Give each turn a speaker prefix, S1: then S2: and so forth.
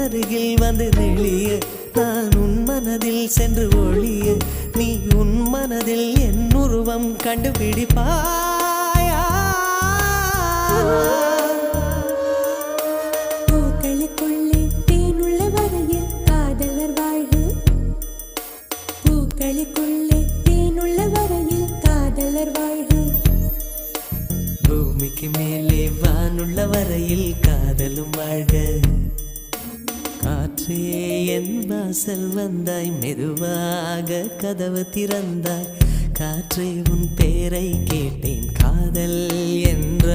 S1: அருகில் வந்து நெளிய நான் உன் மனதில் சென்று ஒளிய நீ உன் மனதில் என் உருவம் கண்டுபிடிப்பாயா
S2: பூக்களுக்குள்ளே தேனுள்ள வரையில் காதலர் வாழ்வு பூக்களுக்குள்ளே தேனுள்ள வரையில் காதலர் வாழ்வு
S1: பூமிக்கு மேலே வானுள்ள வரையில் காதலும் வாழ்க காற்றே என் வாசல் வந்தாய் மெதுவாக கதவு திறந்தாய் காற்றே உன் பேரை கேட்டேன் காதல் என்ற